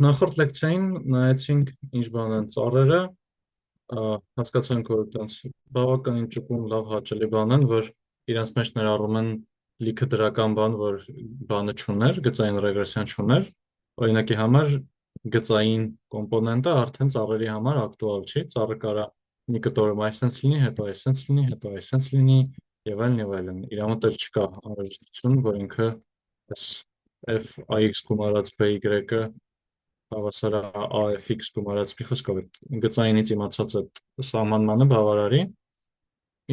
Նախորդ լեկցիային նայեցինք ինչ բան են ծառերը, հասկացանք, որ այդպես բավականին ճկուն լավ հաճելի բան են, որ իրենց մեջ ներառում են լիքը դրական բան, որ բանը չուներ, գծային ռեգրեսիան չուներ։ Օրինակի համար գծային կոմպոնենտը արդեն ծառերի համար ակտուալ չի, ծառը կարա մի կտորում այսպես լինի, հետո այսպես լինի, հետո այսպես լինի եւ այլն եւ այլն։ Իրա մոտ էլ չկա անհրաժեշտություն, որ ինքը այս f ax գումարած by-ը հավասար է AFX գումարած մի խոսքով այդ գծայինից իմացած այդ սահմանմանը բավարարի,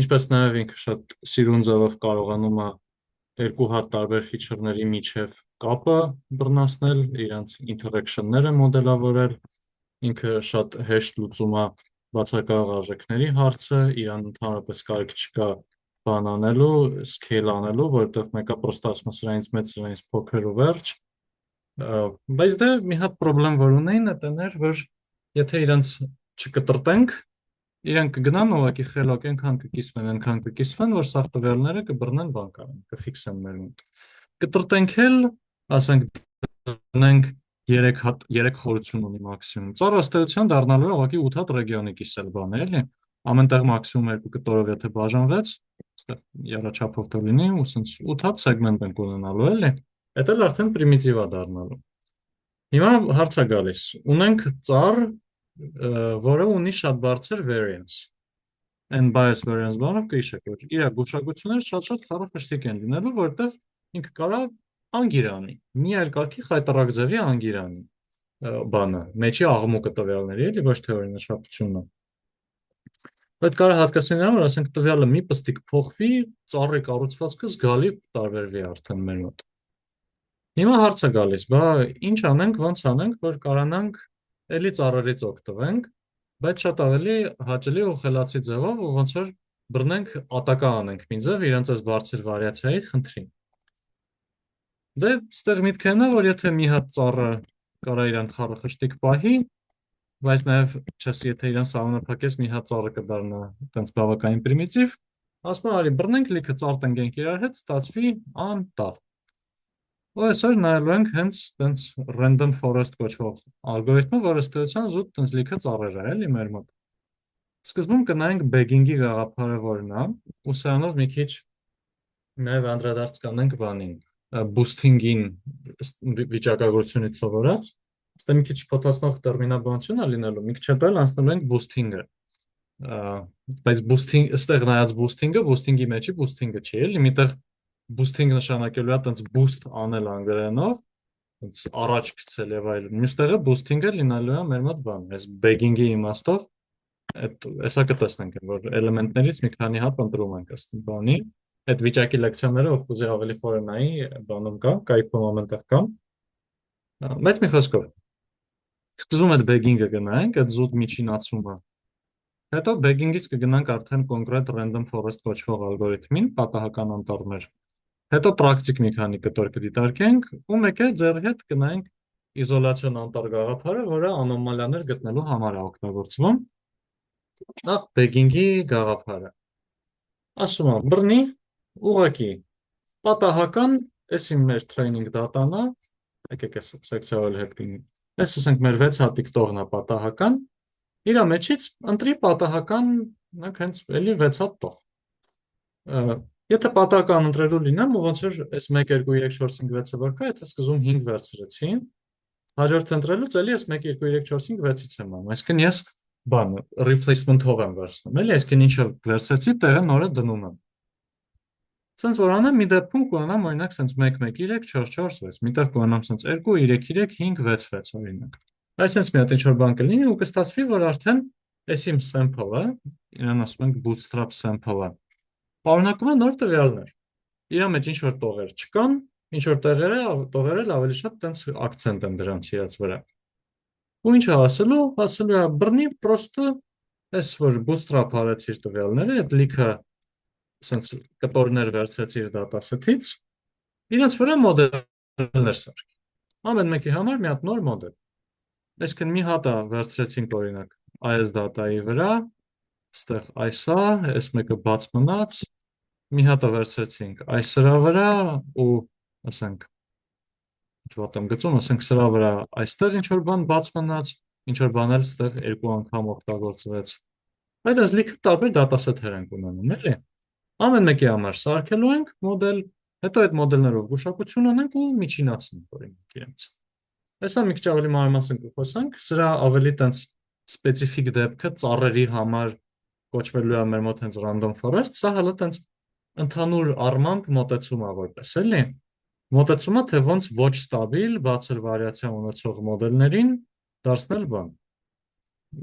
ինչպես նաև ինքը շատ սիրուն ձևով կարողանում է երկու հատ տարբեր ֆիչերների միջև կապը բռնացնել, իրանց ինտերակշնները մոդելավորել, ինքը շատ հեշտ լուծում է բացակայող արժեքների հարցը, իրան ընդհանրապես կարիք չկա բան անելու, scale անելու, որովհետև մեկը պրոստը ասում է սրանից մեծ, սրանից փոքր ու վերջ, բայց դե մի հատ պրոբլեմ որ ունեին դա էր, որ եթե իրանց չկտրտենք, իրանք կգնան ուղղակի խելոք այնքան կկիսվեն, այնքան կկիսվեն, որ սաղ տվյալները կբռնեն բանկարան, կֆիքսեն մեր մոտ։ Կտրտենք էլ, ասենք դնենք 3 խորություն ունի մաքսիմում։ Ծառ ըստեյության դառնալու է ուղղակի 8 հատ ռեգիոնի կիսել բան է, էլի։ Ամենտեղ մաքսիմում 2 կտորով եթե բաժանվեց, այստեղ եռաչափով թող լինի, ու ասենց 8 հատ սեգմենտ ենք ունենալու, էլի։ Դա էլ արդեն պրիմիտիվ է դառնալու։ Հիմա հարց է գալիս։ Ունենք ծառ, որը ունի շատ բարձր variance։ Այն bias variance բանով կհիշեք, որ իր գուշակությունները շատ-շատ խառախշտիկ են լինելու, որովհետև ինքը կարա անգիր անի։ Մի այլ կարգի խայտառակ ձևի անգիր անի բանը, մեջի աղմուկը տվյալների, էլի ոչ թե օրինաչափությունը։ Այդ կարա հատկացնի նրան, որ ասենք տվյալը մի պստիկ փոխվի, ծառի կառուցվածքը զգալի տարբերվի արդեն մեր մոտ։ Հիմա հարց է գալիս, բա ինչ անենք, ոնց անենք, որ կարողանանք էլի ծառերից օգտվենք, բայց շատ ավելի հաճելի ու խելացի ձևով, ու ոնց որ բռնենք ատակա անենք մի ձև իրենց այս բարձր վարիացիայի խնդրին։ Դե ստեղ միտքը նա, որ եթե մի հատ ծառը կարա իրան խառախշտիկ պահի, բայց նաև չես եթե իրան սահմանափակես մի հատ ծառը կդառնա այտենց բավականին պրիմիտիվ, ասում արի բռնենք լիքը ծառ տնկենք իրար հետ, ստացվի անտառ։ Ու այսօր նայելու ենք հենց տենց random forest կոչվող ալգորիթմը, որը ըստեյության զուտ տենց լիքը ծառեր է, էլի մեր մոտ։ Սկզբում կնայենք begging-ի գաղափարը որն է, ու սրանով մի քիչ նաև անդրադարձ կանենք բանին, boosting-ին վիճակագրությունից սովորած, այստեղ մի քիչ փոթացնող տերմինաբանություն է լինելու, մի քիչ հետո էլ անցնելու ենք boosting-ը։ Բայց boosting, այստեղ նայած boosting-ի մեջի boosting-ը չի, էլի, միտեղ boosting նշանակելու է տենց boost անել անգլերենով, տենց առաջ գցել եւ այլն։ Մյուստեղը boosting-ը լինելու է մեր մոտ բան, այս begging-ի իմաստով, հեսա կտեսնենք, որ էլեմենտներից մի քանի հատ ընտրում ենք ըստ բանի։ Այդ վիճակի լեկցիաները, ով կուզի ավելի խորը նայի, բանում կա, կայքում ամենտեղ կա։ Բայց մի խոսքով, սկզբում այդ begging-ը գնանք, այդ զուտ միջինացումը։ Հետո begging-ից կգնանք արդեն կոնկրետ random forest կոչվող ալգորիթմին, պատահական անտառներ։ Հետո պրակտիկ մի քանի կտոր կդիտարկենք, ու մեկ է ձեռի հետ գնանք իզոլացիոն անտառ գաղափարը, որը անոմալիաներ գտնելու համար է օգտագործվում։ Նախ begging-ի գաղափարը։ Ասում եմ, բռնի ուղղակի պատահական, էս իմ մեր training data-ն է, եկեք այս սեկցիայով հետ գնի։ Այս ասենք մեր 6 հատիկ տողն է պատահական, իրա մեջից ընտրի պատահական, հենց էլի 6 հատ տող։ Եթե պատահական ընտրելու լինեմ, ու ոնց որ այս 1 2 3 4 5 6-ը որ կա, եթե սկզբում 5 վերցրեցի, հաջորդ ընտրելուց էլի այս 1 2 3 4 5 6-ից եմ անում։ Այսինքն ես բան replacement-ով եմ վերցնում, էլի, այսինքն ինչը վերցրեցի, տեղը նորը դնում եմ։ Սենց որ անեմ մի դեպքում կունենամ օրինակ սենց 1 1 3 4 4 6, միտեղ կունենամ սենց 2 3 3 5 6 6 օրինակ։ Այսինքն մի հատ ինչ-որ բան կլինի ու կստացվի, որ արդեն այս իմ sample-ը, իրան ասում ենք bootstrap sample-ը, պարունակում է նոր տվյալներ։ Իրա մեջ ինչ-որ տողեր չկան, ինչ-որ տողերը ավելի շատ տենց ակցենտ են դրանց իրաց վրա։ Ու ինչ ասելու է բռնի պրոստը այս որ bootstrap արեցիր տվյալները, այդ լիքը սենց կտորներ վերցրեցիր dataset-ից, իրենց վրա մոդելներ սարքի։ Ամեն մեկի համար մի հատ նոր մոդել։ Այսինքն մի հատը վերցրեցինք օրինակ այս data-ի վրա, այստեղ այսա, այս մեկը բաց մնաց, մի հատը վերցրեցինք այս սրա վրա ու ասենք չոտեմ գծում, ասենք սրա վրա այստեղ ինչ որ բան բաց մնաց, ինչ որ բան էլ ստեղ երկու անգամ օգտագործվեց։ Այդ այս լիքը տարբեր դատասեթեր ենք ունենում, էլի։ Ամեն մեկի համար սարքելու ենք մոդել, հետո այդ մոդելներով գուշակություն անենք ու միջինացնենք օրինակ իրենց։ Այսա մի քիչ ավելի մանրամասն կխոսենք, սրա ավելի տենց սպეციფიկ դեպքը ծառերի համար կոչվելու է մեր մոտ հենց random forest, սա հələ տենց ընդհանուր առմամբ մոտեցում է որպես, էլի։ Մոտեցումը թե ոնց ոչ ստաբիլ, բացր վարիացիա ունեցող մոդելներին դարձնել բան,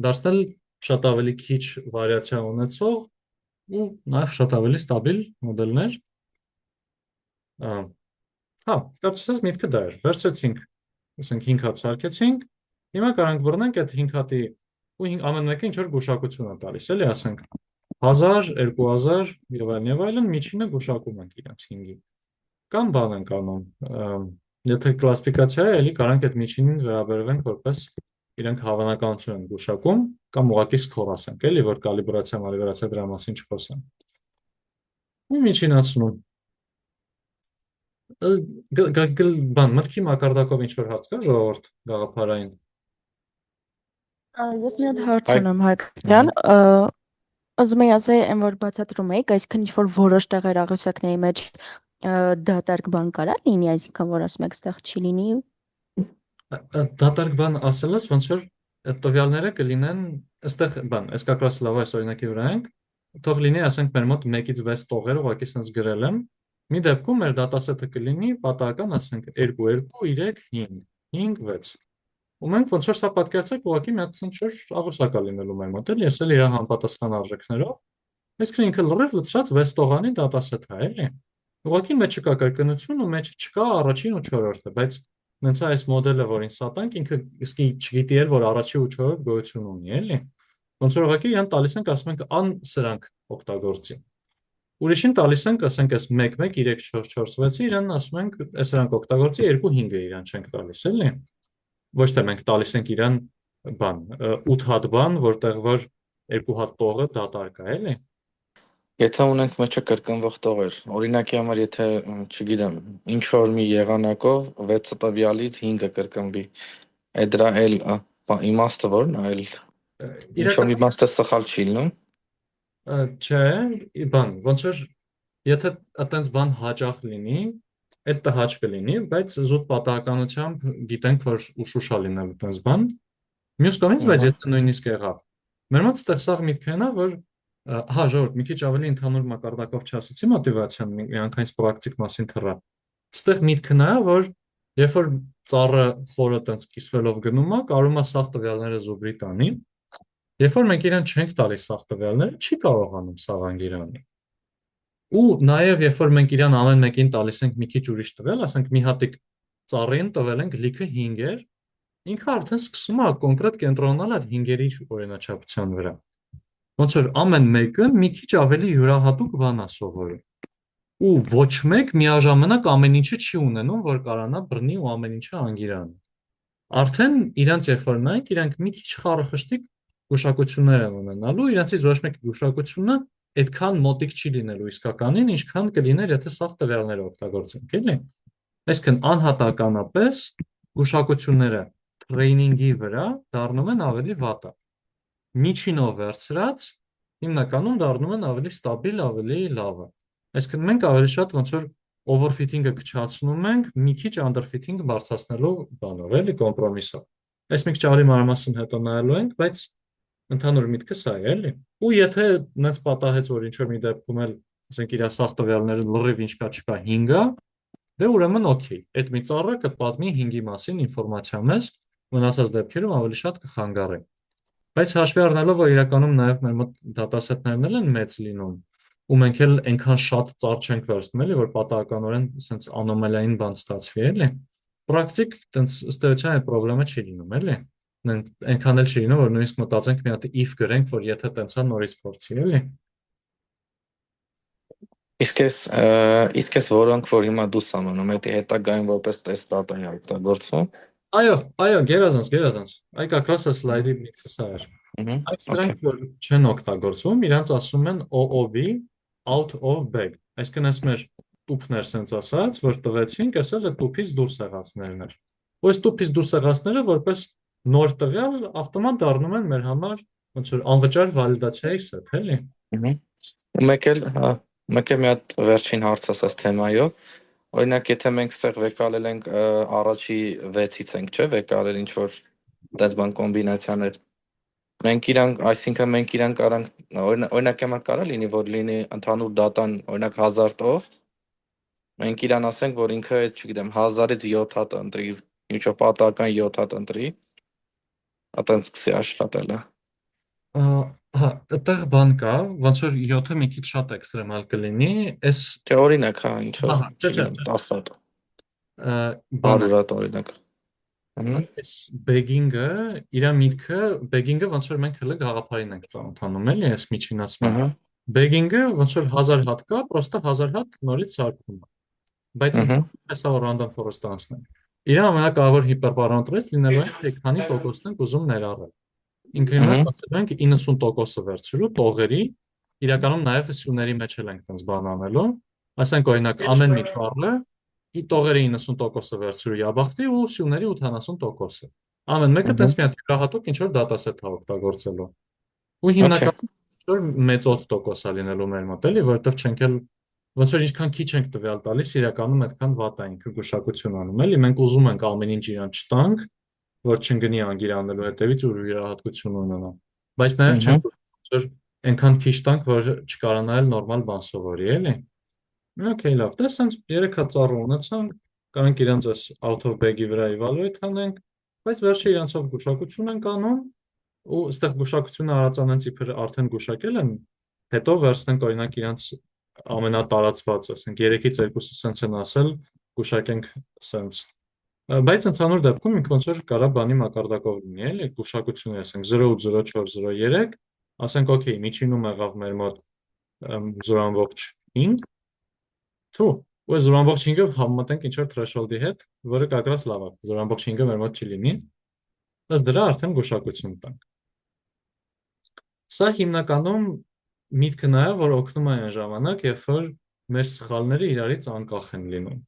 դարձնել շատ ավելի քիչ վարիացիա ունեցող ու նաև շատ ավելի ստաբիլ մոդելներ։ Հա, կարծես միտքը դա էր։ Վերցրեցինք, ասենք 5 հատ սարքեցինք, հիմա կարանք բռնենք այդ 5 հատի ու ամեն մեկը ինչ որ գուշակություն է տալիս, էլի, ասենք 1000, 2000 եւ այլն, միջինը գուշակում ենք իրենց 5-ի։ Կամ բան ենք անում, եթե կլասիֆիկացիա է, էլի կարանք այդ միջինին վերաբերվենք որպես իրենք հավանականություն են գուշակում, կամ ուղղակի սքոր ասենք, էլի, որ կալիբրացիա, մալիբրացիա դրա մասին չխոսեմ։ Ու միջինացնում։ Բան, մտքի մակարդակով ինչ որ հարց կա ժողովուրդ գաղափարային։ Ես մի հատ հարց ունեմ, Հայկյան, ուզում եի ասել, այն որ բացատրում եք, այսինքն ինչ որ որոշ տեղեր աղյուսակների մեջ դատարկ բան կարա լինի, այսինքն որ ասում եք, ստեղ չի լինի։ Դատարկ բան ասելս, ոնց որ այդ տվյալները կլինեն, այստեղ բան, այս կակրաս լավ այս օրինակի վրա ենք, թող լինի, ասենք մեր մոտ 1-ից 6 տողեր ուղղակի sense գրել եմ։ Մի դեպքում մեր դատասեթը կլինի պատահական, ասենք 2, 2, 3, 5, 5, 6։ Ու մենք ոնց որ սա պատկերացրեք, ուղղակի մի հատ ինչ որ աղյուսակ է լինելու մեր մոտ, էլի, ես էլ իր համապատասխան արժեքներով, այսինքն ինքը լրիվ լցրած 6 տողանի դատասեթ է, էլի։ Ուղղակի մեջ չկա կրկնություն ու մեջ չկա առաջին ու չորրորդը, բայց նենց այս մոդելը, որին սատանք, ինքը իսկի չգիտի էլ, որ առաջի ու չորրորդ գոյություն ունի, էլի։ Ոնց որ ուղղակի իրան տալիս ենք, ասում ենք ան սրանք օգտագործի։ Ուրիշին տալիս ենք, ասենք այս 1 1 3 4 4 6-ը իրան ասում ենք, այս սրանք օգտագործի 2 5-ը իրան չենք տալիս, էլի։ Ոչ թե մենք տալիս ենք իրան բան 8 հատ բան, որտեղ որ 2 հատ տողը դատարկ է, էլի։ Եթե ունենք մեջը կրկնվող տողեր, օրինակի համար եթե, չգիտեմ, ինչ որ մի եղանակով 6 տվյալից 5-ը կրկնվի, այդ դրա էլ իմաստը որն է, այլ ինչ որ մի իմաստը սխալ չի լինում։ Չէ, բան, ոնց որ եթե այտենց բան հաճախ լինի, այդ տհաճ կլինի, բայց զուտ պատահականությամբ գիտենք, որ ուշուշ է լինելու այտենց բան։ Մյուս կողմից, բայց եթե նույնիսկ եղավ։ Մեր մոտ այդտեղ սաղ միտքն է, որ հա, ժողովուրդ, մի քիչ ավելի ընդհանուր մակարդակով չասեցի մոտիվացիան, միանգամից պրակտիկ մասին թռա։ Այստեղ միտքն է, որ երբ որ ծառը խորը տենց կիսվելով գնում է, կարում է սաղ տվյալները զուգրի տանի։ Երբ որ մենք իրեն չենք տալիս սաղ տվյալները, չի կարողանում սաղանգ իրանի։ Ու նաև երբ որ մենք իրան ամեն մեկին տալիս ենք մի քիչ ուրիշ տվյալ, ասենք մի հատիկ ծառին տվել ենք լիքը 5-էր, ինքը արդեն սկսում է կոնկրետ կենտրոնանալ այդ 5-երի օրինաչափության վրա։ Ոնց որ ամեն մեկը մի քիչ ավելի յուրահատուկ բան է սովորում։ Ու ոչ մեկ միաժամանակ ամեն ինչը չի ունենում, որ կարանա բռնի ու ամեն ինչը անգիրանի։ Արդեն իրանց երբ որ նայենք, իրանք մի քիչ խարխշտիկ գուշակություններ են ունենալու, իրանցից ոչ մեկ գուշակությունը այդքան մոտիկ չի լինելու իսկականին, ինչքան կլիներ, եթե սաղ տվյալները օգտագործենք, էլի։ Այսինքն անհատականապես գուշակությունները տրեյնինգի վրա դառնում են ավելի վատը։ Միջինով վերցրած հիմնականում դառնում են ավելի ստաբիլ, ավելի լավը։ Այսինքն մենք ավելի շատ ոնց որ overfitting-ը քչացնում ենք, մի քիչ underfitting բարձրացնելու բանով, էլի կոմպրոմիսով։ Այս մի քիչ ավելի մանրամասն հետո նայելու ենք, բայց ընդհանուր միտքը սա է, էլի։ Ու եթե նենց պատահեց, որ ինչ որ մի դեպքում էլ, ասենք իր սաղ տվյալները լրիվ ինչ կա չկա 5-ը, դե ուրեմն օքեյ, այդ մի ծառը կպատմի 5-ի մասին ինֆորմացիա մեզ, մնացած դեպքերում ավելի շատ կխանգարի։ Բայց հաշվի առնելով, որ իրականում նաև մեր մոտ դատասեթներն են մեծ լինում, ու մենք էլ այնքան շատ ծառ չենք վերցնում, էլի, որ պատահականորեն սենց անոմալիային բան ստացվի, էլի։ Պրակտիկ տենց ըստ էության այդ խնդրեմը չի լինում, էլի։ Այնքան էլ չի լինում, որ նույնիսկ մտածենք մի հատ if գրենք, որ եթե տենցա նորից փորձի, էլի։ Իսկ էս որոնք որ հիմա դու սամանում, դա հետագային որպես տեստ դատա է օգտագործվում։ Այո, գերազանց։ Այ կակրաս է սլայդի միտքը սա էր։ Այդ սրանք որ չեն օգտագործվում, իրանց ասում են OOB out of bag։ Այսինքն այս մեր տուփներ sense ասած, որ տվեցինք, ասել է տուփից դուրս եղածներն էր։ Ու այս տուփից դուրս եղածները որպես նոր տվյալ ավտոմատ դառնում են մեր համար ոնց որ անվճար վալիդացիայի set, էլի։ Մեկ էլ մի հատ վերջին հարց ասած թեմայով։ Օրինակ, եթե մենք ստեղ վեկալել ենք առաջի 6-ից ենք, չէ՞, վեկալել ինչ որ դες բան կոմբինացիաներ։ Այսինքն մենք իրան կարանք օրինակ համար կարա լինի, որ լինի ընդհանուր դատան, օրինակ 1000 տող, մենք իրան ասենք, որ ինքը, չգիտեմ, 1000-ից 7 հատ ընտրի, ինչո պատահական 7 հատ ընտրի, այտենց սկսի աշխատելը։ Հա, այդտեղ բան կա, ոնց որ 7-ը մի քիչ շատ էքստրեմալ կլինի, այս Չէ, օրինակ, հա, ինչ որ, չէ, չգիտեմ, 10 հատ, բանը 100 հատ օրինակ։ այս բեգինգը ոնց որ մենք հələ գաղափարին ենք ծանոթանում, էլի, այս միջինացումը։ Բեգինգը ոնց որ 1000 հատ կա, պրոստը 1000 հատ նորից սարքում է։ Բայց հեսա random forest անցնենք։ Իր ամենակարևոր հիպերպարամետրից լինելու է թե քանի տոկոսն ենք ուզում ներառել։ Ինքը հիմա ասել ենք 90%-ը վերցրու տողերի, իրականում նաև սյուների մեջ էլ ենք տենց բան անելու։ Ասենք օրինակ ամեն մի ծառը ի տողերի 90%-ը վերցրու յաբախտի ու սյուների 80%-ը։ Ամեն մեկը տենց մի հատ յուրահատուկ ինչ որ դատասետ է օգտագործելու։ Ու հիմնականում ինչ որ մեծ 8% է լինելու մեր մոտ, էլի, որովհետև չենք էլ ոնց որ ինչքան քիչ ենք տվյալ տալիս, իրականում այդքան վատ է ինքը գուշակություն անում, էլի, մենք ուզում ենք ամեն ինչ իրան չտանք, որ չընկնի անգիր անելու հետևից ու յուրահատկություն ունենա։ Բայց նաև չենք որ այնքան քիչ տանք, որ չկարանա էլ նորմալ բան սովորի, էլի։ Okay, լավ, դե սենց 3 հատ ծառ ունեցանք, կարանք իրանց այս out of bag-ի վրա evaluate անենք, բայց վերջը իրանցով գուշակություն ենք անում ու այստեղ գուշակությունը արածանենց իբր արդեն գուշակել են, հետո վերցնենք օրինակ իրանց ամենատարածված, ասենք 3-ից 2-ը սենց են ասել, գուշակենք սենց։ Բայց ընդհանուր դեպքում ինքը ոնց որ կարա բանի մակարդակով լինի, էլի, գուշակությունը ասենք 0.0403, ասենք okay, միջինում եղավ մեր մոտ 0.5, թու, ու 0.5-ը համեմատենք ինչ որ threshold-ի հետ, որը կակրած լավ է, 0.5-ը մեր մոտ չի լինի, ըստ դրա արդեն գուշակություն տանք։ Սա հիմնականում միտքը նա է, որ օգնում է այն ժամանակ, երբ որ մեր սխալները իրարից անկախ են լինում։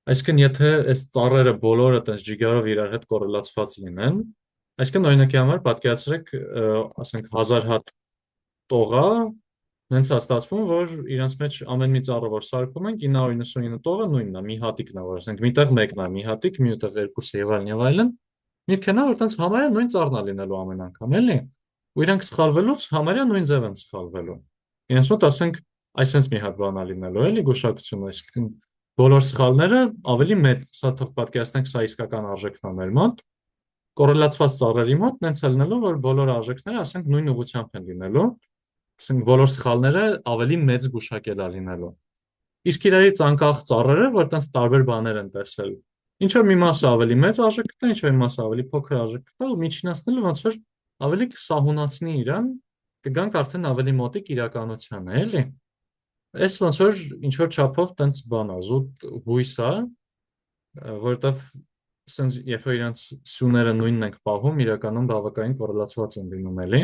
Այսինքն, եթե այս ծառերը բոլորը տես ջիգարով իրար հետ կորելացված լինեն, այսինքն օրինակի համար պատկերացրեք, ասենք 1000 հատ տողա, հենց է ստացվում, որ իրանց մեջ ամեն մի ծառը, որ սարքում ենք, 999 տողը նույնն է, մի հատիկն է, որ ասենք միտեղ մեկն է, մի հատիկ, մյութեղ երկուսը եւ այլն, միտքը նա որ տենց համարյա նույն ծառն է լինելու ամեն անգամ, էլի։ Ու իրանք սխալվելուց համարյա նույն ձև են սխալվելու։ Իրենց մոտ ասենք այսպես մի հատ բան է լինելու, էլի գուշակությունը, այսինքն բոլոր սխալները ավելի մեծ, սա թող պատկերացնենք, սա իսկական արժեքն է մեր մոտ, կորելացված ծառերի մոտ նենց է լինելու, որ բոլոր արժեքները ասենք նույն ուղղությամբ են լինելու, ասենք բոլոր սխալները ավելի մեծ գուշակել է լինելու։ Իսկ իրարից անկախ ծառերը, որ տենց տարբեր բաներ են տեսել, ինչ որ մի մասը ավելի մեծ արժեք կտա, ինչ որ մի մասը ավելի փոքր արժեք կտա, ու միջինացնելը ոնց որ ավելի կսահունացնի իրան, կգանք արդեն ավելի մոտիկ իրականությանը, էլի։ Այս ոնց որ ինչ որ չափով տենց բան է, զուտ հույս է, որովհետև սենց երբ որ իրանց սյուները նույնն ենք պահում, իրականում բավականին կորելացված են լինում, էլի։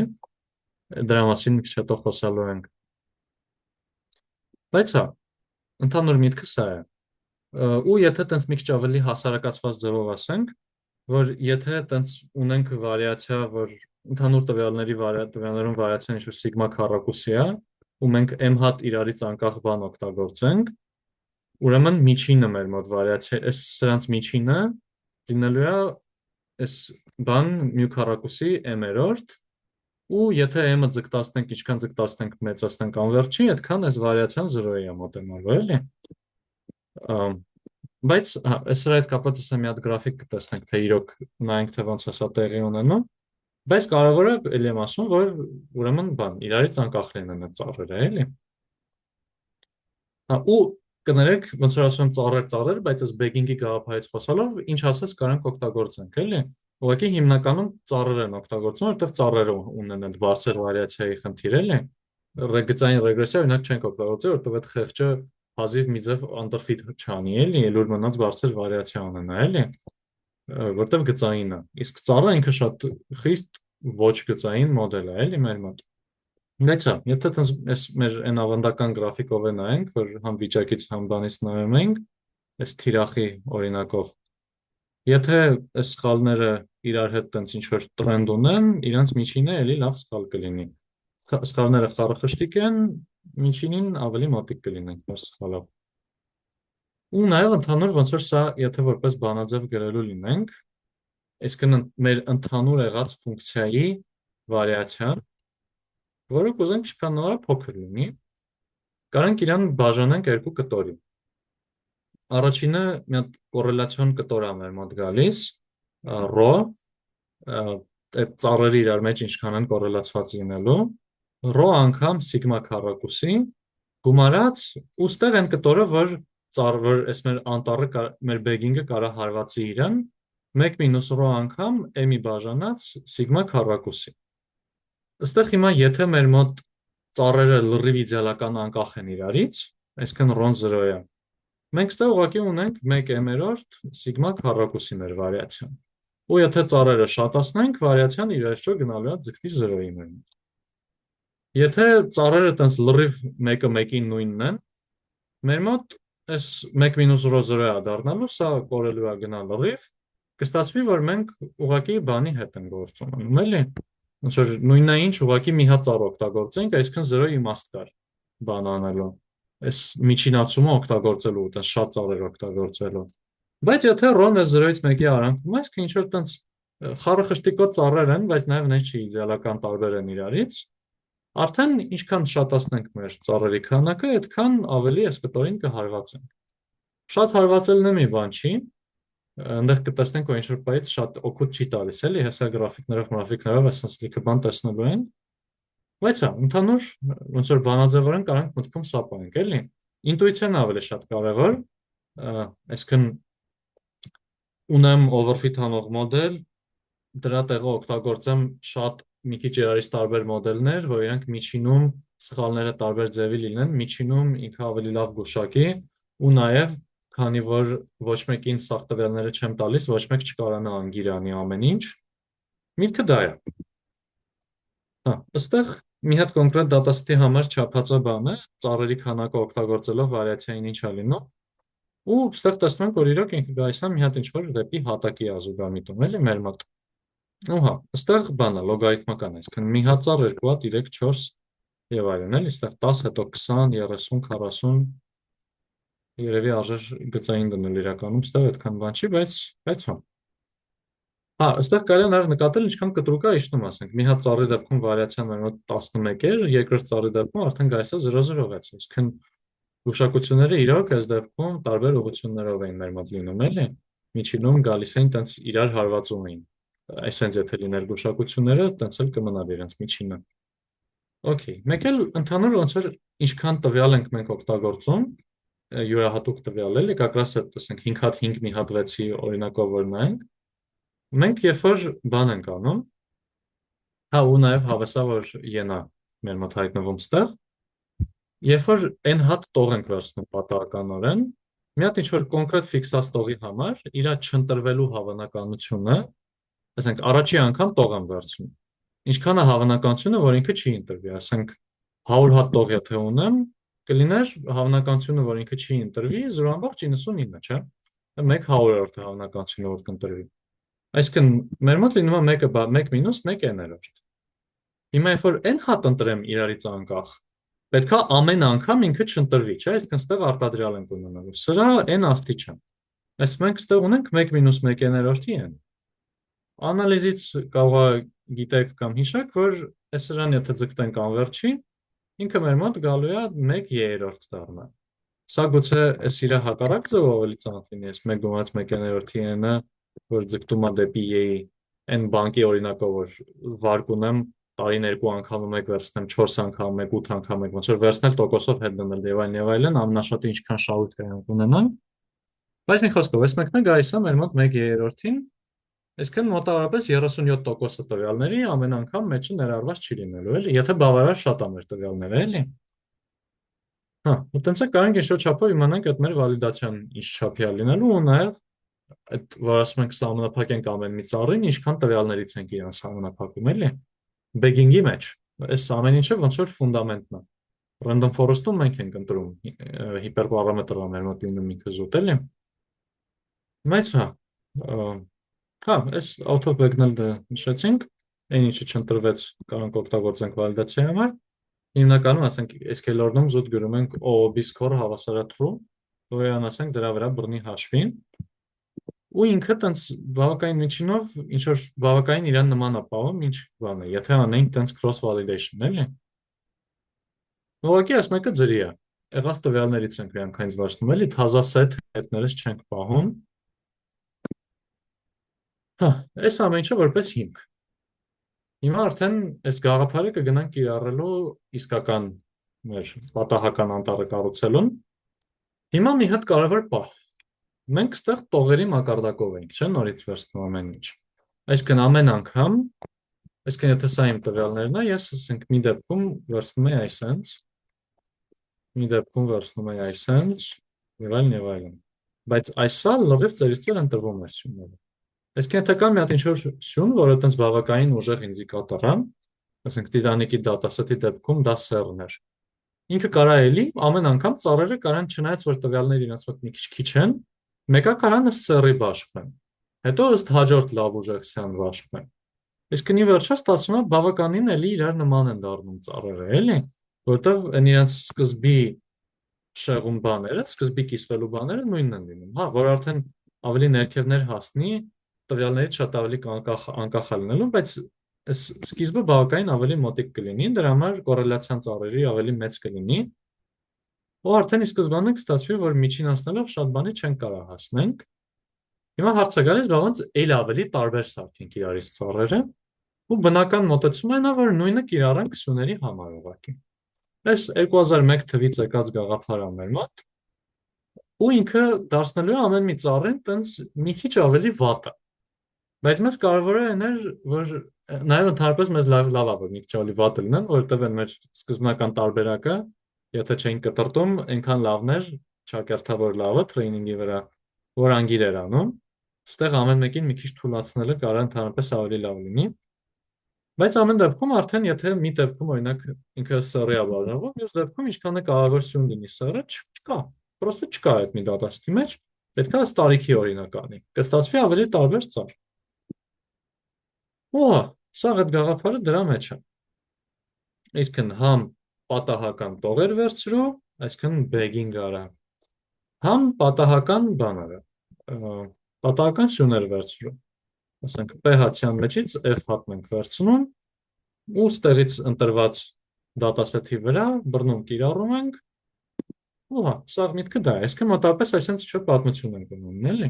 Դրա մասին մի քիչ հետո խոսալու ենք։ Բայց հա, ընդհանուր միտքը սա է։ Ու եթե տենց մի քիչ ավելի հասարակացված ձևով ասենք, որ եթե տենց ունենք վարիացիա, որ ընդհանուր տվյալներում վարիացիան ինչ-որ սիգմա քառակուսի է, ու մենք m հատ իրարից անկախ բան օգտագործենք, ուրեմն միջինը մեր մոտ վարիացիա, այս սրանց միջինը լինելու է այս բան μ քառակուսի m-երորդ, ու եթե m-ը ձգտացնենք, ինչքան ձգտացնենք մեծացնենք անվերջի, այդքան այս վարիացիան 0-ի է մոտենալու, էլի։ Բայց հա, այսրա հետ կապված ասեմ մի հատ գրաֆիկ կտեսնենք, թե իրոք նայենք թե ոնց է սա տեղի ունենում, բայց կարևորը էլի եմ ասում, որ ուրեմն բան, իրարից անկախ լինեն այդ ծառերը, էլի։ Հա, ու կներեք, ոնց որ ասում եմ ծառեր, բայց այս բեգինգի գաղափարից խոսալով, ինչ ասես կարանք օգտագործենք, էլի։ Ուղղակի հիմնականում ծառեր են օգտագործում, որովհետև ծառերը ունեն այդ բարձր վարիացիայի խնդիր, էլի։ Գծային ռեգրեսիա օրինակ չենք օգտագործել, որովհետև այդ խեղճը հազիվ մի ձև underfit չանի, էլի, լուր մնաց բարձր վարիացիա ունենա, էլի, որտեվ գծային է։ Իսկ ծառը ինքը շատ խիստ ոչ գծային մոդել է, էլի մեր մոտ։ Բայց հա, եթե այս մեր այն ավանդական գրաֆիկով է նայենք, որ համ վիճակից համ բանից նայում ենք, այս թիրախի օրինակով, եթե այս սխալները իրար հետ տենց ինչ որ տրենդ ունեն, իրանց միջինը էլի լավ սխալ կլինի։ Սխալները խառախշտիկ են, միջինին ավելի մոտիկ կլինեն մեր սխալով։ Ու նաև ընդհանուր ոնց որ սա, եթե որպես բանաձև գրելու լինենք, այսինքն մեր ընդհանուր եղած ֆունկցիայի վարիացիան, որը կուզենք շքանորը փոքր լինի, կարանք իրան բաժանենք երկու կտորի։ Առաջինը մի հատ կորելացիոն կտոր է մեր մոտ գալիս, ρ, այդ ծառերը իրար մեջ ինչքան են կորելացված լինելու, ρ անգամ սիգմա քառակուսի գումարած ուստեղ այն կտորը, որ այս մեր անտառը մեր բեգինգը կարա հարվածի իրան 1 մինուս ρ անգամ m-ի բաժանած սիգմա քառակուսի։ Այստեղ հիմա եթե մեր մոտ ծառերը լրիվ իդեալական անկախ են իրարից, այսինքն ρ-ն 0 է, մենք ստեղ ուղղակի ունենք 1m-րդ սիգմա քառակուսի մեր վարիացիան։ Ու եթե ծառերը շատացնենք, վարիացիան իր վերջո գնալու է ձգտի 0-ի մեր մոտ։ Եթե ծառերը տենց լրիվ մեկը մեկին նույնն են, մեր մոտ այս 1 մինուս ρ 0 է դառնալու, սա կորելու է գնալ լրիվ, կստացվի, որ մենք ուղղակի բանի հետ ենք գործում, էլի։ Ոնց որ նույնն է ինչ ուղղակի մի հատ ծառ օգտագործենք, այսինքն 0 իմաստ կար բան անելու։ Այս միջինացումը օգտագործելու, այդպես շատ ծառեր օգտագործելու։ Բայց եթե ρ-ն է 0-ից 1-ի արանքում, այսինքն ինչ որ տենց խառախշտիկոտ ծառեր են, բայց նաև նենց չի իդեալական տարբեր են իրարից, արդեն ինչքան շատացնենք մեր ծառերի քանակը, այդքան ավելի այս կտորին կհարվածենք։ Շատ հարվածելն է մի բան չի, այնտեղ կտեսնենք, որ ինչ-որ բայից շատ օգուտ չի տալիս, էլի, հեսա գրաֆիկներով այսպես լիքը բան տեսնելու են։ Բայց հա, ընդհանուր ոնց որ բանաձևորեն կարանք մտքում սա պահենք, էլի։ Ինտուիցիան ավելի շատ կարևոր, այսինքն ունեմ overfit անող մոդել, դրա տեղը օգտագործեմ շատ մի քիչ իրարից տարբեր մոդելներ, որ իրանք միջինում սխալները տարբեր ձևի լինեն, միջինում ինքը ավելի լավ գուշակի ու նաև քանի որ ոչ մեկին սաղ տվյալները չեմ տալիս, ոչ մեկ չկարանա անգիր անի ամեն ինչ, միտքը դա է։ Հա, այստեղ մի հատ կոնկրետ դատասեթի համար չափածո բան է, ծառերի քանակը օգտագործելով վարիացիային ինչ է լինում, ու այստեղ տեսնում ենք, որ իրոք ինքը գալիս է մի հատ ինչ-որ դեպի հատակի ազուգամիտում, էլի մեր մոտ։ Ու հա, այստեղ բան է, լոգարիթմական է, այսինքն մի հատ ծառ, երկու հատ, 3, 4 եւ այլն, էլի, այստեղ 10, հետո 20, 30, 40 երևի արժեր գծային դնել իրականում, այստեղ այդքան բան չի, բայց հա։ Հա, այստեղ կարելի է նաև նկատել ինչքան կտրուկ է իջնում, ասենք, մի հատ ծառի դեպքում վարիացիան մեր մոտ 11 էր, երկրորդ ծառի դեպքում արդեն գալիս է 0-0-6, այսինքն գուշակությունները իրոք այս դեպքում տարբեր ուղղություններով էին մեր մոտ լինում, էլի։ Միջինում գալիս էին տենց իրար հարվածում էին։ Այսենց եթե լիներ գուշակությունները, տենց էլ կմնար իրենց միջինը։ Okay, մեկ էլ ընդհանուր ոնց որ ինչքան տվյալ ենք մենք օգտագործում, յուրահատուկ տվյալ էլի, как раз այդ տեսենք 5 հատ 5 մի հատ 6-ի օրինակով որ նայենք, մենք երբ որ բան ենք անում, հա ու նաև հավեսա որ ենա մեր մոտ հայտնվում ստեղ, երբ որ այն հատ տող ենք վերցնում պատահականորեն, մի հատ ինչ-որ կոնկրետ ֆիքսած տողի համար իր չընտրվելու հավանականությունը, ասենք առաջի անգամ տող եմ վերցնում, ինչքան է հավանականությունը, որ ինքը չի ընտրվի, ասենք 100 հատ տող եթե ունեմ, կլիներ հավանականությունը, որ ինքը չի ընտրվի 0.99, չէ՞։ 1/100-րդ է հավանականությունը, որ կընտրվի։ Այսինքն մեր մոտ լինում է 1 մինուս 1 n-րդ։ Հիմա երբ որ n հատ ընտրեմ իրարից անկախ, պետք է ամեն անգամ ինքը չընտրվի, չէ՞, այսինքն ստեղ արտադրյալ ենք ունենալու։ Սրա n աստիճան։ Այսինքն մենք ստեղ ունենք 1 մինուս 1 n-րդի n։ Անալիզից կարող է գիտեք կամ հիշեք, որ այս սրան եթե ձգտենք անվերջին, ինքը մեր մոտ գալու է 1/3 դառնա։ Սա գուցե այս իր հակառակ ձևով ավելի ծանոթ լինի, այս 1 գումարած 1/3-ի n-ը, որ ձգտում է դեպի y-ի n բանկի օրինակով, որ վարկ ունեմ, տարին 2 անգամ 1 վերցնեմ, 4 անգամ 1, 8 անգամ 1, ոնց որ վերցնել տոկոսով հետ դնել եւ այլն, ամենաշատը ինչքան շահույթ կյանք ունենան։ Բայց մի խոսքով, այս մեկն է գալիս է մեր մոտ 1/3-ին, այսինքն մոտավորապես 37% տվյալների ամեն անգամ մեջը ներառված չի լինելու, էլի, եթե բավարար շատ է մեր տվյալները, էլի։ Հա, այտենց է կարանք ինչ-որ չափով իմանանք այդ մեր վալիդացիան ինչ չափի է լինելու ու նաև այդ որ ասում ենք սահմանափակենք ամեն մի ծառին, ինչքան տվյալներից ենք իրան սահմանափակում, էլի։ Բեգինգի մեջ այս ամեն ինչը ոնց որ ֆունդամենտն է։ Random forest-ում մենք ենք ընտրում հիպերպարամետրը մեր մոտ լինում ինքը զուտ էլի։ Բայց հա, հա, այս out of bag-ն էլ նշեցինք, այն ինչը չընտրվեց կարող օգտագործենք վալիդացիայի համար։ Հիմնականում ասենք SQL-օրնում զուտ գրում ենք OOB score հավասար true, որն ասենք դրա վրա բռնի հաշվին։ Ու ինքը տենց բավականին միջինով ինչ որ բավականին իրան նման է պահում, ինչ բան է, եթե անենք տենց cross validation, էլի։ Ուղղակի այս մեկը ձրի է։ Եղած տվյալներից ենք միանգամից վարչնում, էլի թազա set հետներս չենք պահում։ Հա, այս ամեն ինչը որպես հիմք։ Հիմա արդեն այս գաղափարը կգնանք կիրառելու իսկական մեր պատահական անտառը կառուցելուն։ Հիմա մի հատ կարևոր պահ։ Մենք ստեղ տողերի մակարդակով ենք, չէ՞, նորից վերցնում ամեն ինչ։ Այսինքն ամեն անգամ, այսինքն եթե սա իմ տվյալներն է, ես ասենք մի դեպքում վերցնում եմ այսենց, մի դեպքում վերցնում եմ այսենց, եւ այլն։ Բայց այսա լրիվ ծերից ծեր ընտրվում է սյունները։ Այսինքն եթե կա մի հատ ինչ-որ սյուն, որը այտենց բավականին ուժեղ ինդիկատոր է, ասենք Titanic-ի դատասետի դեպքում դա սեռն էր։ Ինքը կարա էլի ամեն անգամ ծառերը կարան չնայած որ տվյալները իրենց մոտ մի քիչ են, մեկը կարան ըստ սեռի բաշխվեն։ Հետո ըստ հաջորդ լավ ուժեղության բաշխվեն։ Իսկ ի վերջո ստացվում է բավականին էլի իրար նման են դառնում ծառերը, էլի, որտեղ այն իրենց սկզբի շեղուն բաները, սկզբի կիսվելու բաները նույնն են լինում։ Հա, որ արդեն ավելի ներքևներ հասնի, տվյալներից շատ ավելի անկախ լինելու, բայց այս սկիզբը բավականին ավելի մոտիկ կլինի, դրա համար կորելացիան ծառերի ավելի մեծ կլինի։ Ու արդեն ի սկզբանե կստացվի, որ միջին հասնելով շատ բանի չեն կարող հասնենք։ Հիմա հարցը գալիս, բավականին էլ ավելի տարբեր սարքենք իրարից ծառերը, ու բնական մոտեցումը այն է, որ նույնը կիրառենք սյուների համար ուղղակի։ Այս 2001 թվից եկած գաղափարը մեր մոտ, ու ինքը դարձնելու է ամեն մի ծառին տենց մի քիչ ավելի վատը։ Բայց մեզ կարևորը այն էր, որ նաև ընդհանրապես մեզ լավ է, որ մի քիչ ավելի վատը լինեն, որովհետև այն մեր սկզբնական տարբերակը, եթե չէին կտրտում, այնքան լավն էր, ճակերտավոր լավը տրեյնինգի վրա, որ անգիր էր անում, ստեղ ամեն մեկին մի քիչ թուլացնելը կարող ընդհանրապես ավելի լավ լինի։ Բայց ամեն դեպքում արդեն եթե մի դեպքում օրինակ ինքը սեռի է բաժանվում, մյուս դեպքում ինչքան է կարևոր սյուն լինի սեռը, չկա, պրոստը չկա այդ մի դատաստի մեջ, պետք է տարիքի օրինականի, կստացվի ավելի տարբեր ծառ։ Ու սա այդ գաղափարը դրա մեջ է։ Այսինքն համ պատահական տողեր վերցրու, այսինքն begging արա, համ պատահական բան արա, պատահական սյուներ վերցրու։ Ասենք P-հացյան մեջից F հատն ենք վերցնում, ու ստեղից ընտրված դատասեթի վրա բռնում կիրառում ենք, ու հա, սա միտքը դա է, այսինքն մոտավորապես այսպես ինչ-որ պատմություն ենք ունենում, էլի։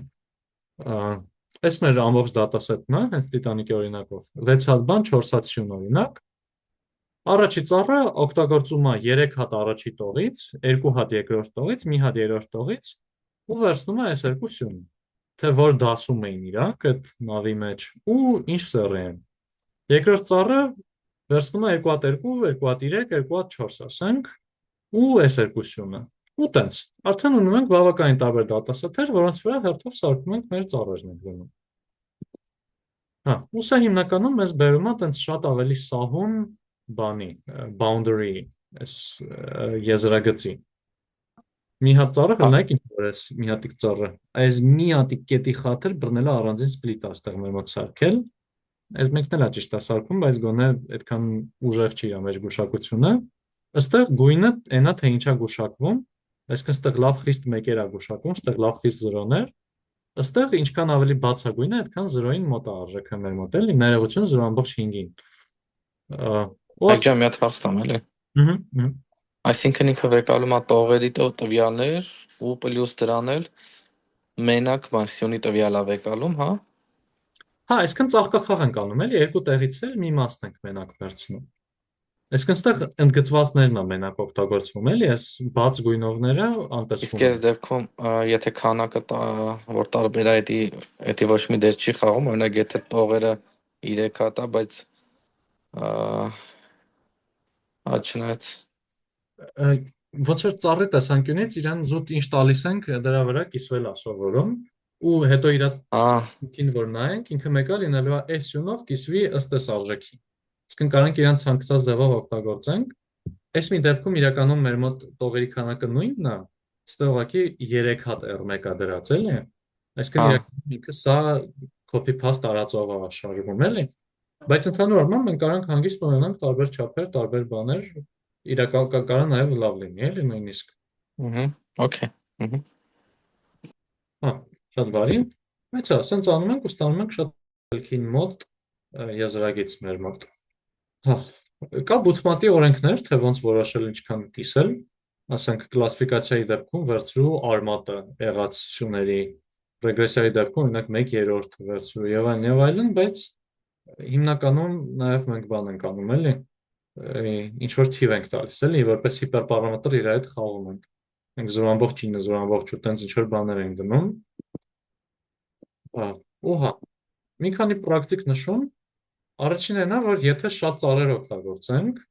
Այս մեր ամբողջ դատասեթն է, հենց Titanic-ի օրինակով, 6 հատ բան, 4 հատ սյուն օրինակ։ Առաջի ծառը օգտագործում է 3 հատ առաջի տողից, 2 հատ երկրորդ տողից, 1 հատ երրորդ տողից, ու վերցնում է այս երկու սյունը, թե որ դասում էին իրանք այդ նավի մեջ, ու ինչ սեռ են։ Երկրորդ ծառը վերցնում է 2 հատ 2, 2 հատ 3, 2 հատ 4, ասենք, ու այս երկու սյունը։ Ու տենց, արդեն ունում ենք բավականին տարբեր դատասեթեր, որոնց վրա հերթով սարքում ենք մեր ծառերն ենք գնում։ Հա, ու սա հիմնականում մեզ բերում է տենց շատ ավելի սահուն բանի, boundary, այս եզրագծի։ Մի հատ ծառը հնայք ինչ որ ես, մի հատիկ ծառը, այս մի հատիկ կետի խաթր բռնել է առանձին սպլիտ աստեղ մեր մոտ սարքել, այս մեկն էլ է ճիշտ է սարքում, բայց գոնե այդքան ուժեղ չի իր մեջ գուշակությունը, ըստեղ գույնը այնա թե ինչա գուշակվում, այսինքն ստեղ լավ խիստ մեկեր է գուշակվում, ստեղ լավ խիստ զրոներ, ըստեղ ինչքան ավելի բաց է գույնը, այդքան զրոյին մոտ է արժեքը մեր մոտ էլի, ներողություն 0.5-ին։ Այժմ մի հատ հարց տամ էլի։ Այսինքն ինքը վեկալում է տողերի տվյալներ ու պլյուս դրան էլ մենակ մասյունի տվյալ է վեկալում, հա։ Հա, այսինքն ծաղկախաղ ենք անում էլի, երկու տեղից էլ մի մասն ենք մենակ վերցնում։ Այսինքն ստեղ ընդգծվածներն է մենակ օգտագործվում էլի, այս բաց գույնովները անտեսվում են։ Իսկ այս դեպքում եթե քանակը որ տարբեր է, դա ոչ մի դեր չի խաղում, օրինակ եթե տողերը 3 հատ է, բայց աչնայց ոնց որ ծառի տեսանկյունից իրան զուտ ինչ տալիս ենք դրա վրա կիսվել է սովորում ու հետո իր ինքին որ նայենք ինքը մեկը լինելու է այս սյունով կիսվի ըստ այս արժեքի Իսկ կարանք իրանց ցանկացած ձևով օգտագործենք։ Այս մի դեպքում իրականում մեր մոտ տողերի քանակը նույնն է, ստե ուղղակի 3 հատ R1 է դրած էլի։ Այսինքն Ահա, իրականում ինքը սա copy paste տարածով է շարժվում էլի։ Բայց ընդհանուր առմամբ մենք կարանք հանգիստ ունենանք տարբեր չափեր, տարբեր բաներ, իրական կարա նաև լավ լինի, էլի նույնիսկ։ օքեյ, Հա, շատ բարի։ Բայց հա, սենց անում ենք ու ստանում ենք շատ ելքին մոտ եզրագից մեր մոտ։ Հա, կա բութմատի օրենքներ, թե ոնց որոշել ինչքան կիսել, ասենք կլասիֆիկացիայի դեպքում վերցրու արմատը եղած սյուների, ռեգրեսիայի դեպքում օրինակ 1/3 վերցրու եւ այլն, բայց հիմնականում նաև մենք բան ենք անում, էլի, ինչ որ թիվ ենք տալիս, էլի, որպես հիպերպարամետր իր հետ խաղում ենք։ Մենք 0.9, 0.8 տենց ինչ որ բաներ ենք դնում։ Հա, ու հա, մի քանի պրակտիկ նշում, առաջինն է, որ եթե շատ ծառեր օգտագործենք,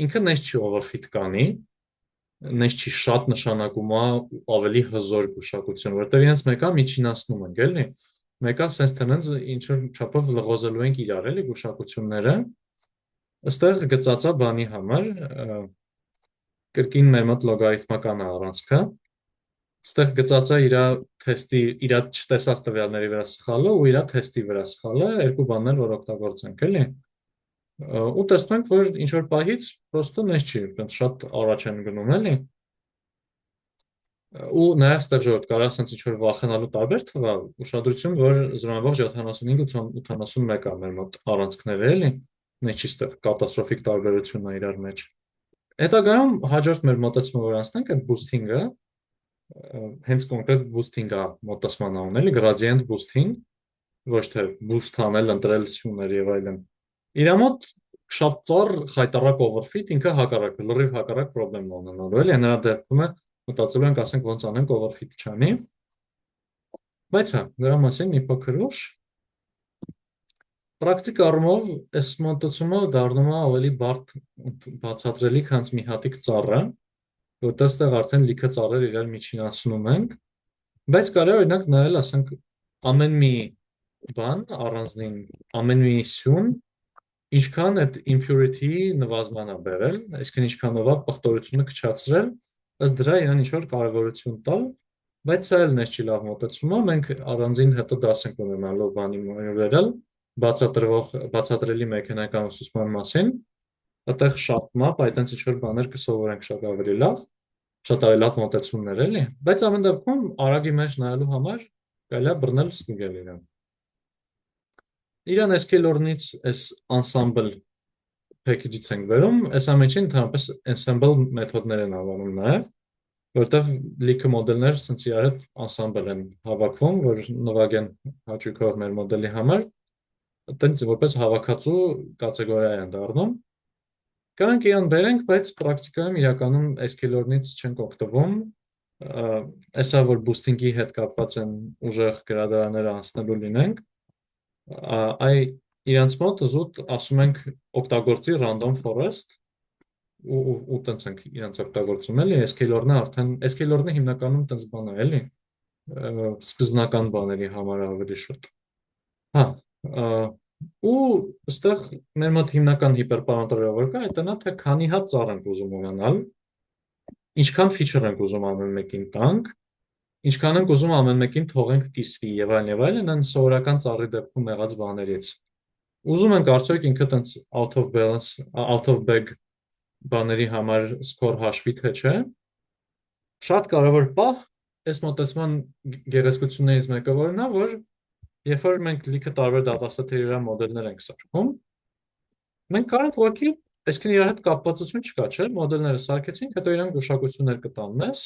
ինքը նես չի overfit կանի, նես չի շատ նշանակում է ավելի հզոր գուշակություն, որտեղ իրենց մեկը միջինացնում ենք, էլի։ Մեկը sense tenants ինչ որ չափով լղոզելու ենք իրար, էլի գուշակությունները։ Այստեղ գծածա բանի համար կրկին մեր մոտ լոգարիթմական է առանցքը։ Այստեղ գծածա իր թեստի, իր չտեսած տվյալների վրա սխալը ու իր թեստի վրա սխալը, երկու բաներ, որ օգտագործենք, էլի։ Ու տեսնում ենք, որ ինչ որ պահից պրոստը նես չի, այնց շատ առաջ են գնում, էլի։ Ու նաև ստեղ ժողովուրդ կարա ասենց ինչ որ վախենալու տարբեր թվա, ուշադրություն, որ 0.75-81 է մեր մոտ առանցքները, էլի։ Նես չի ստեղ կատաստրոֆիկ տարբերությունն է իրար մեջ։ Հետագայում հաջորդ մեր մոտեցումը որ անցնենք այդ boosting-ը, հենց կոնկրետ boosting-ը մոտեցման անուն, էլի, gradient boosting, ոչ թե boost անել, ընտրել սյուներ եւ այլն։ Իրա մոտ շատ ծառ խայտարակ overfit ինքը հակառակ, լրիվ հակառակ խնդրեմ ունենալու, էլի, նրա դեպքում է մտածելու ենք, ասենք ոնց անենք overfit չանի։ Բայց հա, դրա մասին մի փոքր ուշ պրակտիկ առումով այս մոտեցումը դառնում է ավելի բարդ բացատրելի, քան մի հատիկ ծառը, որտեղ ստեղ արդեն լիքը ծառեր իրար միջինացնում ենք, բայց կարելի օրինակ նայել, ասենք ամեն մի բան առանձնին, ամեն մի սյուն ինչքան այդ impurity-ի նվազման է բերել, այսինքն ինչքանով է պղտորությունը քչացրել, ըստ դրա իրան ինչ որ կարևորություն տալ, բայց սա էլ նես չի լավ մոտեցումը, մենք առանձին հետո դաս ենք ունենալու բանի վերել, բացատրելի մեխանիկական ուսուցման մասին, այդտեղ շատ մապ, այդտենց ինչ որ բաներ կսովորենք շատ ավելի լավ մոտեցումներ էլի, բայց ամեն դեպքում արագի մեջ նայելու համար կարելի է բռնել ստուգել իրան։ Իրան SQL-օրնից այս ensemble package-ից ենք վերում, այս ամենին ընդհանրապես ensemble մեթոդներ են անվանում նաև, որտեղ լիքը մոդելներ ցած իրար հետ ensemble են հավաքվում, որ նվագեն հաճույքով մեր մոդելի համար, այդտենց որպես հավաքածու կատեգորիա են դառնում։ Կարանք իրան բերենք, բայց պրակտիկայում իրականում SQL-օրնից չենք օգտվում, այսա որ boosting-ի հետ կապված են ուժեղ գրադարանները անցնելու լինենք, այ իրանց մոտ զուտ ասում ենք օգտագործի random forest ու տենց ենք իրանց օգտագործում էլի, SQL-օրնը արդեն SQL-օրնը հիմնականում տենց բան է էլի, սկզբնական բաների համար ավելի շուտ։ Հա, ու այստեղ մեր մոտ հիմնական հիպերպարամետրը որ կա, այդ նա թե քանի հատ ծառ ենք ուզում ունենալ, ինչքան feature ենք ուզում ամեն մեկին տանք, ինչքան ենք ուզում ամեն մեկին թողենք կիսվի եւ այլն, այն սովորական ծառի դեպքում եղած բաներից։ Ուզում ենք արդյոք ինքը տենց out of balance, out of bag բաների համար score հաշվի թե չէ։ Շատ կարևոր պահ, այս մոտեցման գեղեցկություններից մեկը որն է, որ երբ որ մենք լիքը տարբեր դատասետերի վրա մոդելներ ենք սարքում, մենք կարող ուղղակի, այսինքն իրար հետ կապվածություն չկա, չէ՞, մոդելները սարքեցինք, հետո իրան գուշակություններ կտան մեզ,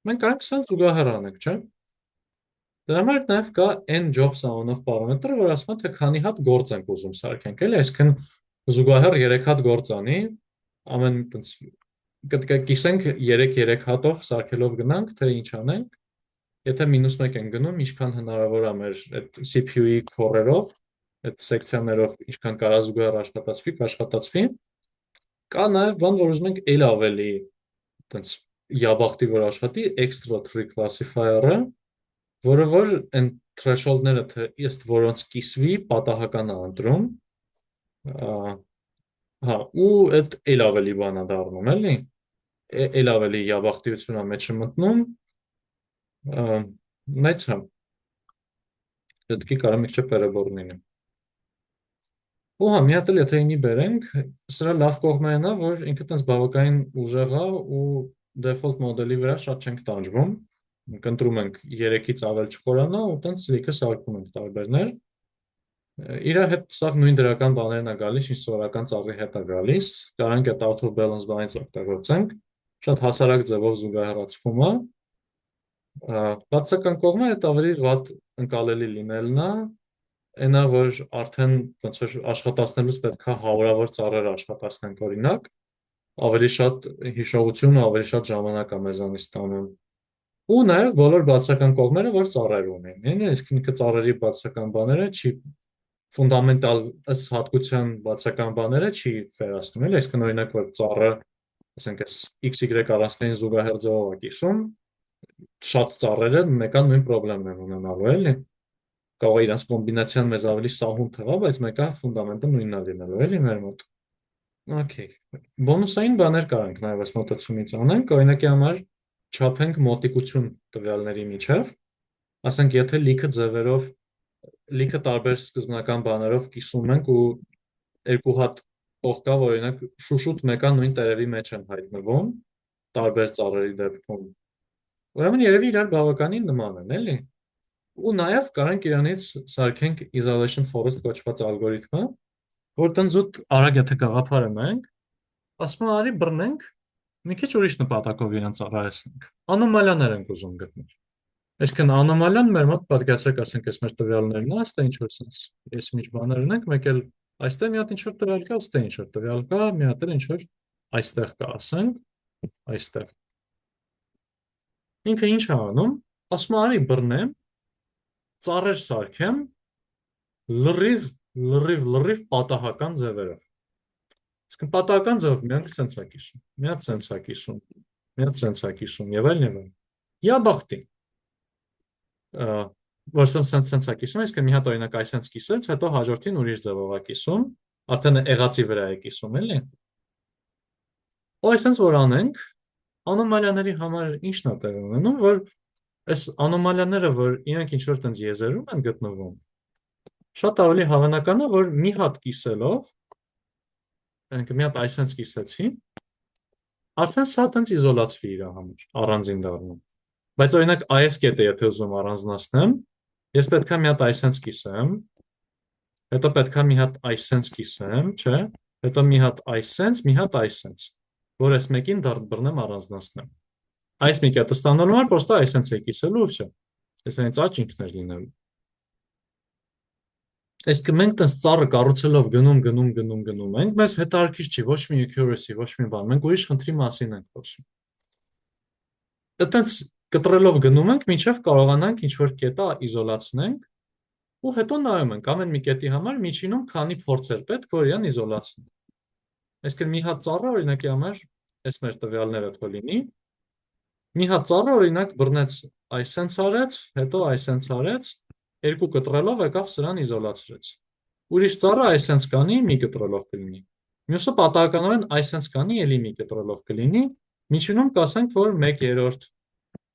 մենք կարող ենք զուգահեռ անենք, չէ՞։ Դրա համար նաև կա n jobs անունով պարամետր, որ ասում է թե քանի հատ գործ ենք ուզում սարքենք, էլի, այսինքն զուգահեռ 3 հատ գործ անի, ամեն տենց կիսենք 3 հատով սարքելով գնանք, թե ինչ անենք, եթե -1 ենք գնում, ինչքան հնարավոր է մեր այդ CPU-ի քորերով, այդ սեկցիաներով ինչքան կարա զուգահեռ աշխատացվի, կա նաև բան, որ ուզում ենք էլ ավելի տենց յաբախտի որ աշխատի, extra tree classifier-ը, որը որ այն threshold-ները թե ըստ որոնց կիսվի պատահական է ընտրում, Հա, ու այդ էլ ավելի բան է դառնում, էլի։ Էլ ավելի յաբախտիություն է մեջ մտնում, մեծ հա, դեպքի կարա մի քիչ պերեբորնին։ Ու հա, մի հատ էլ եթե ինի բերենք, սրա լավ կողմը այն է, որ ինքը տես բավականին ուժեղ է ու default մոդելի վրա շատ չենք տանջվում։ Կընտրում ենք 3-ից ավել չխորանա ու տենց լիքը սարքում ենք տարբերներ։ Իրար հետ սաղ նույն դրական բաներն է գալիս, ինչ սովորական ծաղրի հետ է գալիս, կարանք այդ out of balance բանից օգտագործենք, շատ հասարակ ձևով զուգահեռացվում է, բացական կողմը այդ ավելի վատ ընկալելի լինելն է, այնա որ արդեն ոնց որ աշխատացնելուց պետք է հարյուրավոր ծառեր աշխատացնենք օրինակ, ավելի շատ հիշողություն ու ավելի շատ ժամանակ է մեզանից տանում։ Ու նաև բոլոր բացական կողմերը, որ ծառեր ունեն, իսկ ինքը ծառերի բացական բաները չի ֆունդամենտալ ըստ հատկության բացական բաները չի վերացնում, էլ այսինքն օրինակ որ ծառը, ասենք այս XY առանցքային զուգահեռ ձևով է կիսում, շատ ծառերը մեկան նույն խնդիրներն են ունենալու, էլի։ Կարող է իրանց կոմբինացիան մեզ ավելի սահուն թվա, բայց մեկը ֆունդամենտը նույնն է լինելու, էլի մեր մոտ։ Okay։ Բոնուսային բաներ կարանք նաև այս մոտեցումից անենք, օրինակի համար չափենք մոտիկություն տվյալների միջև, ասենք եթե լիքը տարբեր սկզբնական բաներով կիսում ենք ու երկու հատ տող կա, որ օրինակ շուշուտ մեկան նույն տերևի մեջ են հայտնվում, տարբեր ծառերի դեպքում։ Ուրեմն երևի իրար բավականին նման են, էլի։ Ու նաև կարանք իրանից սարքենք isolation forest կոչված ալգորիթմը, որտեղ զուտ արագ եթե գաղափարը նայենք, ասում արի բռնենք, մի քիչ ուրիշ նպատակով իրեն ծառայեցնենք։ Անոմալիաներ ենք ուզում գտնել։ Այսինքն անոմալիան մեր մոտ պատկերացրեք, ասենք, այս մեր տվյալներն է, այստեղ ինչ որ sense, ես ինչ բաներ ունենք, մեկ էլ այստեղ մի հատ ինչ որ տվյալ կա, այստեղ ինչ որ տվյալ կա, մի հատ էլ ինչ որ այստեղ կա, ասենք, այստեղ։ Ինքը ինչ է անում, ասում արի բռնեմ, ծառեր սարքեմ, լրիվ պատահական ձևերով։ Իսկ պատահական ձևով մի հատ sense է կիսում, մի հատ sense է կիսում, մի հատ sense է կիսում եւ այլն եւ այլն։ Յա բախտի։ Որ sense է կիսում, իսկ մի հատ օրինակ այս sense կիսեց, հետո հաջորդին ուրիշ ձևով է կիսում, արդեն եղածի վրա է կիսում, էլի։ Ու այսպես որ անենք, անոմալիաների համար ի՞նչն է տեղի ունենում, որ այս անոմալիաները, որ իրենք ինչ-որ տենց եզերում են գտնվում, շատ ավելի հավանական է, որ մի հատ կիսելով, այնք մի հատ այսպես կիսեցի, արդեն սա տենց իզոլացվի իր համար, առանձին դառնում։ Բայց օրինակ այս կետը եթե ուզում առանձնացնեմ, ես պետք է մի հատ այսպես կիսեմ, հետո պետք է մի հատ այսպես կիսեմ, չէ, հետո մի հատ այսպես, որ այս մեկին բռնեմ առանձնացնեմ։ Այս մի կետը ստանալու համար պրոստը այսպես է կիսելու, չէ։ Այս այնց աճինքներ լինելու։ Իսկ մենք տես ծառը կառուցելով գնում ենք, մեզ հետարքից չի, ոչ մի accuracy, ոչ մի բան, մենք ուրիշ խնդրի մասին ենք խոսում։ Այդտենց կտրելով գնում ենք, մինչև կարողանանք ինչ-որ կետը իզոլացնենք, ու հետո նայում ենք ամեն մի կետի համար միջինում քանի փորձեր պետք որ իրան իզոլացնենք։ Այսինքն մի հատ ծառը օրինակի համար, այս մեր տվյալները թող լինի, մի հատ ծառը օրինակ բռնեց այսպես արեց, հետո այսպես արեց, երկու կտրելով եկավ սրան իզոլացրեց։ Ուրիշ ծառը այսպես կանի, մի կտրելով կլինի։ Մյուսը պատահականորեն այսպես կանի, ելի մի կտրելով կլինի, միջինում կասենք, որ 1/3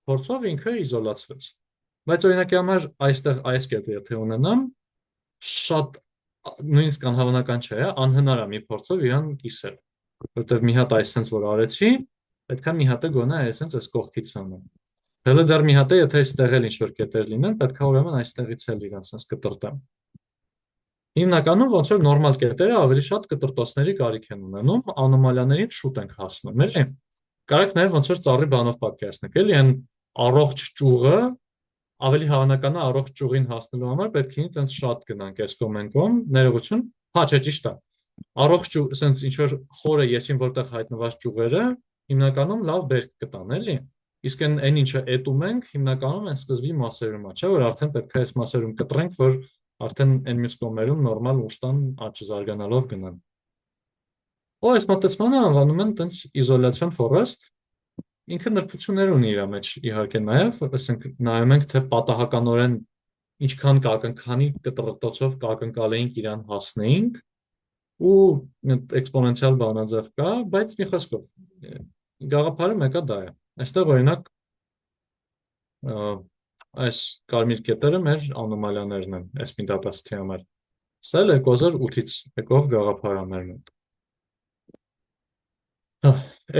փորձով ինքը իզոլացվեց։ Բայց օրինակի համար այստեղ այս կետը եթե ունենամ, շատ նույնիսկ անհավանական չէ, անհնար է մի փորձով իրան կիսել, որտեղ մի հատ այսպես որ արեցի, պետք է մի հատը գոնե այսպես այս կողքից անեմ։ Հələ դեռ մի հատ է, եթե այստեղ էլ ինչ-որ կետեր լինեն, պետք է ուրեմն այստեղից էլ իրան sense կտրտեմ։ Հիմնականում ոնց որ նորմալ կետերը ավելի շատ կտրտոցների կարիք են ունենում, անոմալիաներին շուտ ենք հասնում, էլի։ Կարեք նաև ոնց որ ծառի բանով պատկերացնեք, էլի այն առողջ ճյուղը ավելի հավանական է առողջ ճյուղին հասնելու համար պետք է ինձ շատ գնանք այս կոմենկոմ, ներողություն, հա չէ ճիշտ է։ Առողջ ճյուղ, sense ինչ որ խորը եսին որտեղ հայտնված ճյուղերը հիմնականում լավ բերք կտան, էլի։ Իսկ այն ինչը էտում ենք, հիմնականում այն սկզբի մասերում է, չէ՞ որ արդեն պետք է այս մասերում կտրենք, որ արդեն այն մյուս կողմերում նորմալ ուշտան աճ զարգանալով գնան։ Ու այս մոտեցմանը անվանում են տենց isolation forest, ինքը նրբություններ ունի իր մեջ իհարկե նաև, ասենք նայում ենք թե պատահականորեն ինչքան քանի կտրտոցով կակնկալեինք իրան հասնեինք, ու էքսպոնենցիալ բանաձև կա, բայց մի խոսքով գաղափարը մեկը դա է։ Այստեղ օրինակ այս կարմիր կետերը մեր անոմալիաներն են, այս մի դատաստի համար։ Սա էլ 2008-ից եկող գաղափարաներն են։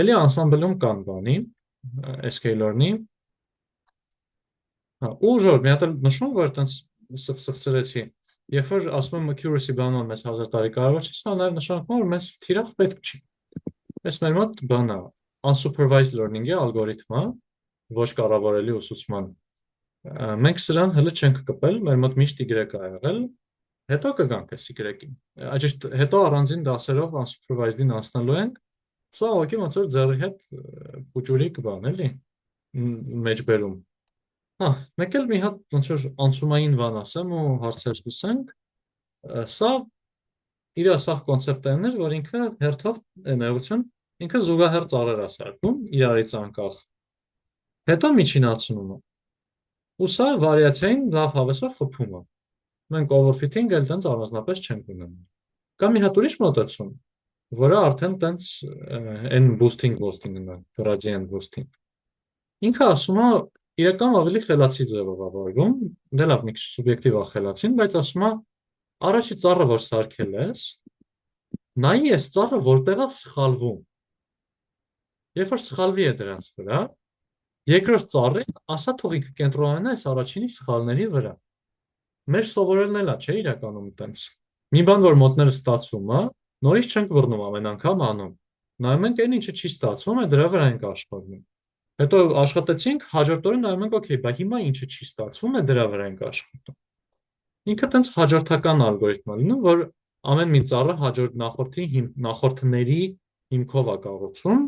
Էլի անսամբլում կան բանի, SK-Learn-ի, ու ժոր, մի հատ էլ նշում, որ այտենց սխսրեցի, երբ որ ասում եմ accuracy բանոն մեզ 1000 տարի կարող չի, սա նաև նշանակում որ մեզ թիրախ պետք չի։ Այս մեր մոտ բանա, unsupervised learning-ի ալգորիթմը, ոչ կառավարելի ուսուցման։ Մենք սրան հələ չենք կպել, մեր մոտ միշտ Y ա եղել, հետո կգանք այս Y-ին։ Այժմ հետո առանձին դասերով unsupervised-ին անցնելու ենք, սա ուղղակի ոնց որ ձեռի հետ փուճուրիկ բան էլի մեջ բերում։ Մեկ էլ մի հատ ոնց որ անցումային բան ասեմ ու հարցեր լսենք, սա իր ասախ կոնցեպտներն էր, որ ինքը հերթով ներողություն, ինքը զուգահեռ ծառեր է սարքում իրարից անկախ։ Հետո միջինացնում է։ Ու սա վարիացիային լավ հավեսով խփում է։ Մենք overfitting էլ տենց առանձնապես չենք ունենում։ Կամ մի հատ ուրիշ մոտեցում, որը արդեն տենց այն boosting-ն է, gradient boosting։ Ինքը ասում է իրական ավելի խելացի ձևով է վարվում, դե լավ մի քիչ սուբյեկտիվ է խելացին, բայց ասում է առաջի ծառը որ սարքել ես, նայի այս ծառը որտեղ է սխալվում։ Երբ որ սխալվի է դրանց վրա, երկրորդ ծառին ասա թող ինքը կենտրոնանա այս առաջինի սխալների վրա։ Մեր սովորելն էլա չէ իրականում տենց։ Մի բան որ մոտները ստացվում է, նորից չենք բռնում ամեն անգամ անում։ Նայում ենք այն ինչը չի ստացվում է դրա վրա ենք աշխատում։ Հետո աշխատեցինք, հաջորդ օրը նայում ենք, օքեյ, բա հիմա ինչը չի ստացվում է դրա վրա ենք աշխատում։ Ինքը տենց հաջորդական ալգորիթմ է լինում, որ ամեն մի ծառը հաջորդ նախորդների հիմքով է կառուցում։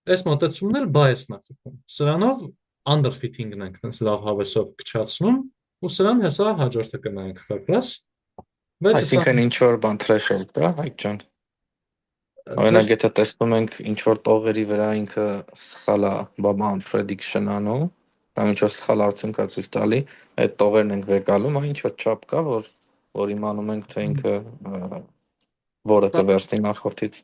Այս մոտեցումն էլ bias-ն է խփում։ Սրանով underfitting-ն ենք տենց լավ հավեսով կչացնում, ու սրան հեսա հաջորդը կնայենք կակրաս։ Բայց Այսինքն ինչ որ բան threshold կա, Հայկ ջան։ Օրինակ եթե տեսնում ենք ինչ որ տողերի վրա ինքը սխալ է, բան prediction անում, կամ ինչ որ սխալ արդյունք է ցույց տալի, այդ տողերն ենք վեկալում, այն ինչ որ չափ կա, որ իմանում ենք թե ինքը որը կվերցնի նախորդից։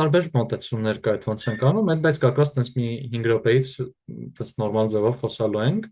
տարբեր մոտեցումներ կա այդ ոնց ենք անում, բայց կակրաս տենց մի 5 րոպեից տենց նորմալ ձևով խոսալու ենք։